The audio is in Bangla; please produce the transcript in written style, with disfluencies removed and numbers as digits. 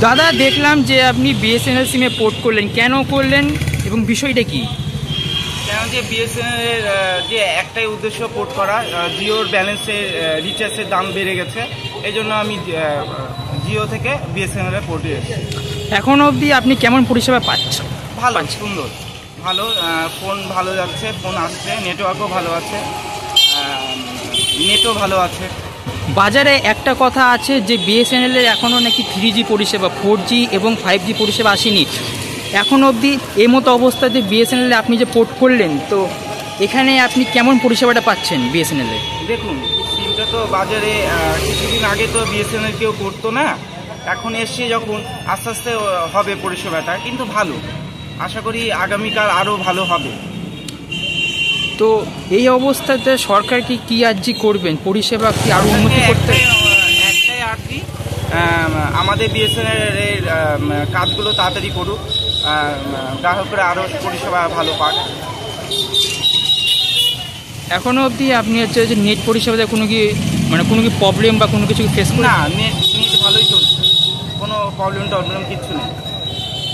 দাদা দেখলাম যে আপনি বিএসএনএল সিমে পোর্ট করলেন, কেন করলেন এবং বিষয়টা কি? কেন যে বিএসএনএলের যে একটাই উদ্দেশ্য পোর্ট করা, জিওর ব্যালেন্সের রিচার্জের দাম বেড়ে গেছে, এই জন্য আমি জিও থেকে বিএসএনএলে পোর্টে এসেছি। এখন অবধি আপনি কেমন পরিষেবা পাচ্ছেন? ভালো, সুন্দর, ভালো, ফোন ভালো যাচ্ছে, ফোন আসছে, নেটওয়ার্কও ভালো আছে, নেটও ভালো আছে। বাজারে একটা কথা আছে যে বিএসএনএলের এখনও নাকি 3G পরিষেবা, 4G এবং 5G পরিষেবা আসেনি এখন অবধি। এই মতো অবস্থাতে বিএসএনএলে আপনি যে পোর্ট করলেন, তো এখানে আপনি কেমন পরিষেবাটা পাচ্ছেন বিএসএনএলে? দেখুন, সিমটা তো বাজারে কিছুদিন আগে তো বিএসএনএল কেউ করতো না, এখন এসছে যখন আস্তে আস্তে হবে পরিষেবাটা, কিন্তু ভালো, আশা করি আগামীকাল আরও ভালো হবে। তো এই অবস্থাতে সরকার কি আর্জি করবেন? পরিষেবা কি আরও উন্নতি করতে? একটাই আর্জি, আমাদের বিএসএনএল এর কাজগুলো তাড়াতাড়ি করুক, গ্রাহকরা আরও পরিষেবা ভালো পাক। এখনও অবধি আপনি হচ্ছে যে নেট পরিষেবাতে কোনো কি প্রবলেম বা কোনো কিছু ফেস করেন? না, নেট ভালোই চলছে, কোনো প্রবলেম কিচ্ছু নেই।